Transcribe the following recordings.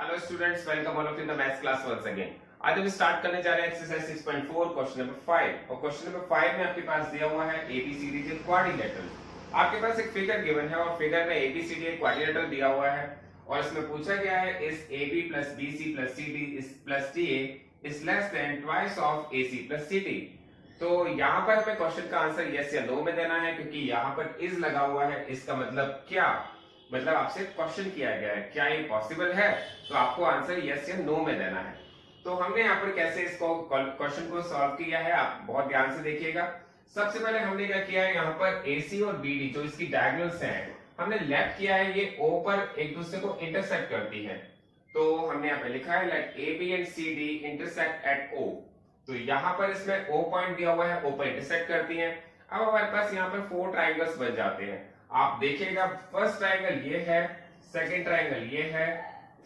Hello students, welcome all of in the maths class once again. आज हम start करने जा रहे हैं एक्सरसाइज 6.4 क्वेश्चन नंबर 5 और क्वेश्चन नंबर 5 में आपके पास दिया हुआ है एबीसीडी के क्वाड्रिलेटरल। आपके पास एक फिगर गिवन है और फिगर में एबीसीडी एक क्वाड्रिलेटरल दिया हुआ है और इसमें पूछा गया है इस AB plus BC plus CD plus DA is less than twice of AC plus CD। तो यहाँ पर हमें क्वेश्चन का आंसर यस या नो में देना है क्योंकि यहाँ पर इज लगा हुआ है। इसका मतलब क्या, मतलब आपसे क्वेश्चन किया गया है क्या ये पॉसिबल है, तो आपको आंसर यस या नो में देना है। तो हमने यहाँ पर कैसे इसको क्वेश्चन को सॉल्व किया है आप बहुत ध्यान से देखिएगा। सबसे पहले हमने क्या किया है, यहाँ पर AC और BD जो इसकी डायगोनल्स हैं हमने लेफ्ट किया है, ये O पर एक दूसरे को इंटरसेक्ट करती है। तो हमने यहाँ पे लिखा है let AB and CD intersect at O। तो यहाँ पर इसमें O पॉइंट दिया हुआ है, O पर इंटरसेक्ट करती है। अब हमारे पास यहाँ पर 4 ट्राइंगल्स बन जाते हैं। आप देखिएगा फर्स्ट ट्राइंगल ये है, सेकंड ट्राइंगल ये है,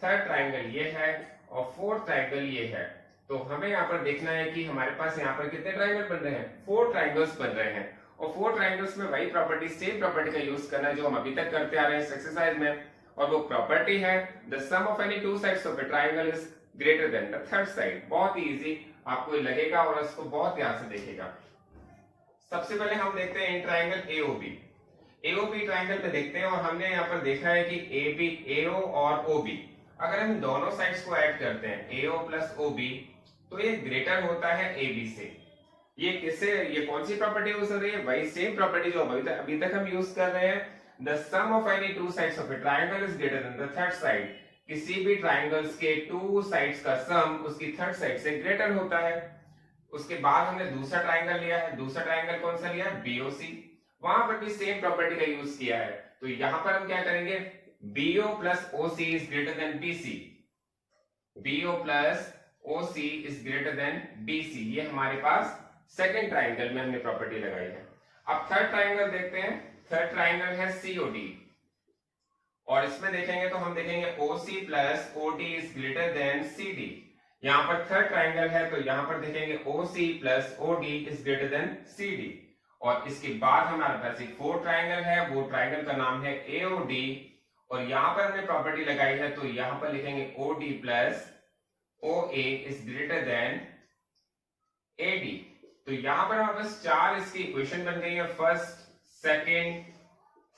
थर्ड ट्राइंगल ये है और फोर्थ ट्राइंगल ये है। तो हमें यहाँ पर देखना है कि हमारे पास यहाँ पर कितने ट्राइंगल बन रहे हैं, 4 ट्राइंगल्स बन रहे हैं। और 4 ट्राइंगल्स में वही प्रॉपर्टी, सेम प्रॉपर्टी का यूज करना है जो हम अभी तक करते आ रहे हैं इस एक्सरसाइज में। और वो प्रॉपर्टी है the sum of any two sides of a triangle is greater than the third side. बहुत ही इजी आपको लगेगा और इसको बहुत ध्यान से देखिएगा। सबसे पहले हम देखते हैं in triangle AOB। AOB triangle पे देखते हैं और हमने यहाँ पर देखा है कि AB, AO और OB अगर हम दोनों साइड्स को ऐड करते हैं AO प्लस OB तो ये ग्रेटर होता है AB से। ये किससे, ये कौन सी प्रॉपर्टी यूज हो रही है, वही सेम प्रॉपर्टी जो अभी तक हम यूज कर रहे हैं। The sum of any two sides of a triangle is greater than the third side. किसी भी ट्राइंगल्स के टू साइड्स का सम उसकी थर्ड साइड से ग्रेटर होता है। उसके बाद हमने दूसरा ट्राइंगल लिया है, दूसरा ट्राइंगल कौन सा लिया है, BOC। वहां पर भी सेम प्रॉपर्टी का यूज किया है। तो यहां पर हम क्या करेंगे, BO plus OC is greater then BC। BO plus OC is greater then BC। ये हमारे पास सेकंड ट्राइंगल में हमने प्रॉपर्टी लगाई है। अब थर्ड ट्राइंगल देखते हैं। थर्ड ट्राइंगल है COD और इसमें देखेंगे तो हम देखेंगे OC plus OD is greater then CD। यहाँ पर थर्ड ट्राइंगल है तो यहाँ पर देखेंगे OC plus OD is greater then CD। और इसके बाद हमारे पास एक फोर्थ ट्राइंगल है, वो ट्राइंगल का नाम है AOD और यहाँ पर हमने प्रॉपर्टी लगाई है तो यहाँ पर लिखेंगे OD plus OA is greater then AD। तो यहाँ पर हमारे पास 4 इसकी इक्वेशन बन गई है, first, second,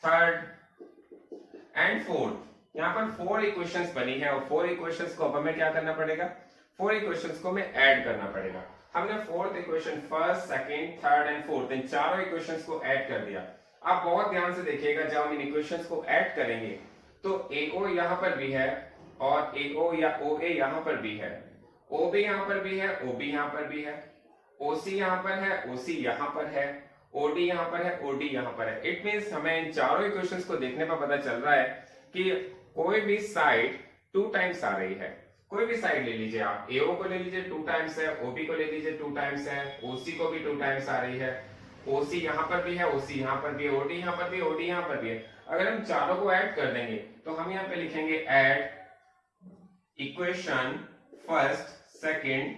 third and fourth. यहाँ पर 4 इक्वेशंस बनी है और 4 इक्वेशंस को अब हमें क्या करना पड़ेगा, 4 इक्वेशंस को हमें ऐड करना पड़ेगा। हमने fourth equation, first, second, third and fourth, इन चारों इक्वेशंस को ऐड कर दिया। आप बहुत ध्यान से देखिएगा, जब हम इन इक्वेशंस को ऐड करेंगे तो AO यहाँ पर भी है और AO या OA यहाँ पर भी है, OB यहाँ पर भी है, OB यहाँ पर भी है, OC यहाँ पर है, OC यहाँ पर है, OD यहाँ पर है, OD यहाँ पर है। इट मींस हमें इन चारों इक्वेशंस को देखने पर पता चल रहा है कि कोई भी साइड 2 टाइम्स आ रही है। कोई भी साइड ले लीजिए आप, AO को ले लीजिए 2 टाइम्स है, OB को ले लीजिए 2 टाइम्स है, OC को भी 2 टाइम्स आ रही है, OC यहाँ पर भी है, OC यहाँ पर भी है, OD यहाँ पर भी, OD यहाँ पर भी है। अगर हम चारों को ऐड कर देंगे तो हम यहाँ पे लिखेंगे add equation first, second,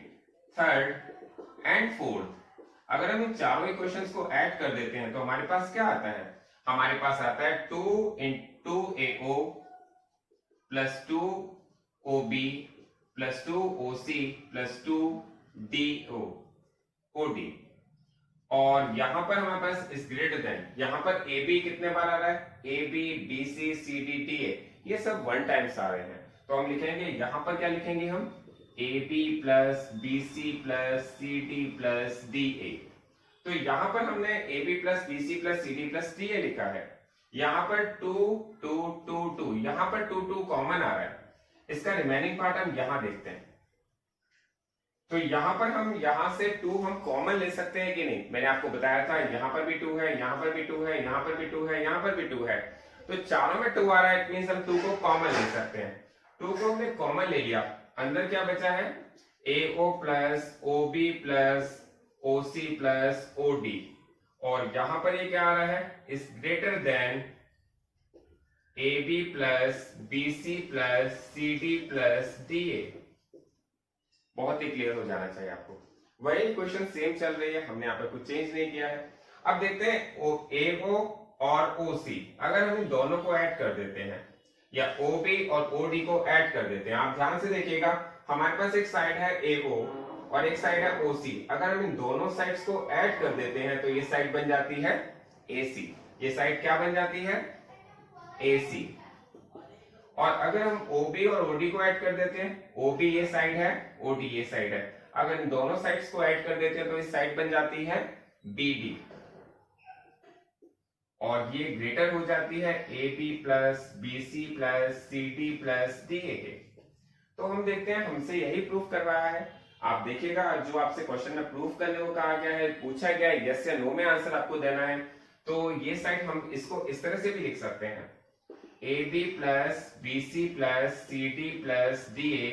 third and fourth. अगर हम इन चारों इक्वेशंस को ऐड कर देते हैं तो हमारे पास क्या आता है, हमारे पास आता है 2 into AO plus 2 OB plus 2 OC plus 2 DO OD। और यहां पर हमारे पास इज ग्रेटर देन, यहां पर AB कितने बार आ रहा है, AB, BC, CD, DA ये सब 1 टाइम्स आ रहे हैं। तो हम लिखेंगे यहां पर क्या लिखेंगे हम, AB plus BC plus CD plus DA। तो यहां पर हमने AB plus BC plus CD plus DA लिखा है। यहां पर 2 2 2 2, यहां पर 2 2 कॉमन आ रहा है। इसका रिमेनिंग पार्ट हम यहां देखते हैं। तो यहां पर हम यहां से 2 हम कॉमन ले सकते हैं कि नहीं, मैंने आपको बताया था यहां पर भी 2 है, यहां पर भी 2 है, यहां पर भी 2 है, यहां पर भी 2 है। तो चारों में 2 आ रहा है, इट मींस हम 2 को कॉमन ले सकते हैं। 2 को हमने कॉमन ले लिया, अंदर क्या बचा है, AO plus OB plus OC plus OD और यहां पर ये क्या आ रहा है, is greater then AB plus BC plus CD plus DA। बहुत ही क्लियर हो जाना चाहिए आपको। वही इक्वेशन सेम चल रही है, हमने यहाँ पर कुछ चेंज नहीं किया है। अब देखते हैं AO और OC, अगर हम इन दोनों को ऐड कर देते हैं या OB और OD को ऐड कर देते हैं। आप ध्यान से देखिएगा, हमारे पास एक साइड है AO और एक साइड है OC। अगर हम इन दोनों साइड्स को ऐड कर देते हैं तो ये साइड बन जाती है AC। ये साइड क्या बन जाती है? AC। और अगर हम OB और OD को ऐड कर देते हैं, OB ये साइड है, OD ये साइड है, अगर इन दोनों साइड्स को ऐड कर देते हैं तो इस साइड बन जाती है BD और ये ग्रेटर हो जाती है AB plus BC plus CD plus DA के। तो हम देखते हैं हमसे यही प्रूफ कर रहा है। आप देखिएगा जो आपसे क्वेश्चन में प्रूफ करने को कहा गया है, पूछा गया है, यस या नो में आंसर आपको देना है। तो ये साइड हम इसको इस तरह से भी लिख सकते हैं, AB plus BC plus CD plus DA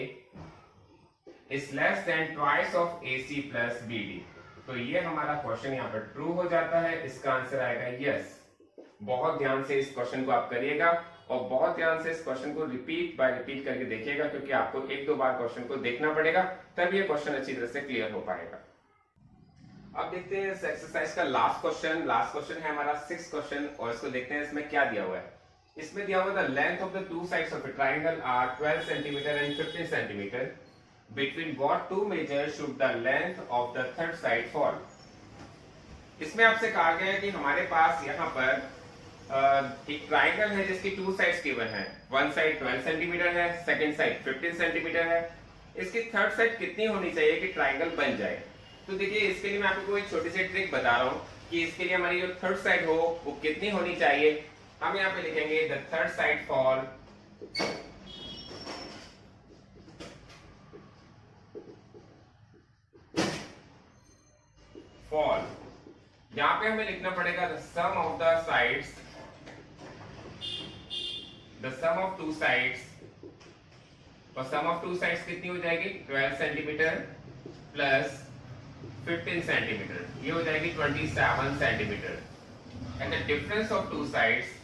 is less than twice of AC plus BD। तो ये हमारा क्वेश्चन यहाँ पर ट्रू हो जाता है। इसका आंसर आएगा यस। बहुत ध्यान से इस क्वेश्चन को आप करिएगा और बहुत ध्यान से इस क्वेश्चन को रिपीट बाय रिपीट करके देखिएगा, क्योंकि आपको एक दो बार क्वेश्चन को देखना पड़ेगा, तब ये क्वेश्चन अच्छी तरह से क्लियर हो पाएगा। अब देखते हैं इस एक्सरसाइज का लास्ट क्वेश्चन है हमारा 6th क्वेश्चन और इसको देखते हैं इसमें क्या दिया हुआ है। इसमें दिया हुआ the length of the two sides of a triangle are 12 centimetre and 15 centimetre. Between what two measures should the length of the third side fall? इसमें आपसे कहा गया है कि हमारे पास यहाँ पर एक ट्राइंगल है जिसकी टू साइड्स गिवन है। वन साइड 12 सेंटीमीटर है, सेकंड साइड 15 सेंटीमीटर है। इसकी थर्ड साइड कितनी होनी चाहिए कि ट्राइंगल बन जाए? तो देखिए इसके लिए मैं आपको एक छोटी सी ट्रिक बता रहा हूँ कि इसके लिए हमारी जो थर्ड साइड हो वो कितनी होनी चाहिए। हम यहाँ पे लिखेंगे द थर्ड साइड फॉल यहाँ पे हमें लिखना पड़ेगा the sum of the sides, the sum of two sides, और सम ऑफ टू साइड्स कितनी हो जाएगी 12 सेंटीमीटर प्लस 15 सेंटीमीटर, ये हो जाएगी 27 centimetre. And the difference of two sides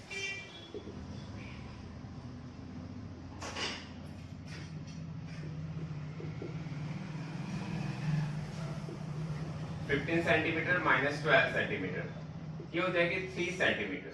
15 centimetre minus 12 centimetre, ये हो जाएगी 3 सेंटीमीटर।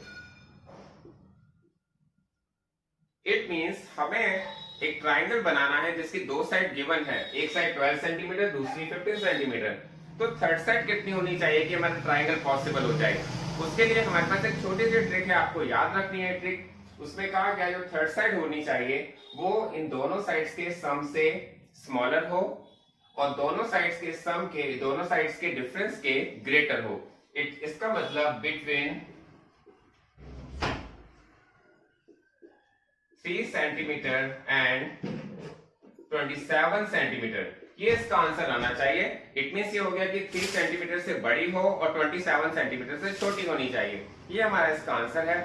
इट मींस हमें एक ट्राइंगल बनाना है जिसकी दो साइड गिवन है, एक साइड 12 सेंटीमीटर दूसरी 15 सेंटीमीटर। तो थर्ड साइड कितनी होनी चाहिए कि हमारा ट्राइंगल पॉसिबल हो जाए? उसके लिए हमारे पास एक छोटी सी ट्रिक है, आपको याद रखनी है ट्रिक। उसमें कहा गया जो थर्ड साइड होनी चाहिए वो इन दोनों साइड्स के सम से स्मॉलर हो और दोनों साइड्स के डिफरेंस के ग्रेटर हो। इसका मतलब बिटवीन 3 सेंटीमीटर एंड 27 सेंटीमीटर, ये इसका आंसर आना चाहिए। इट मींस ये हो गया कि 3 सेंटीमीटर से बड़ी हो और 27 सेंटीमीटर से छोटी होनी चाहिए। ये हमारा इसका आंसर है।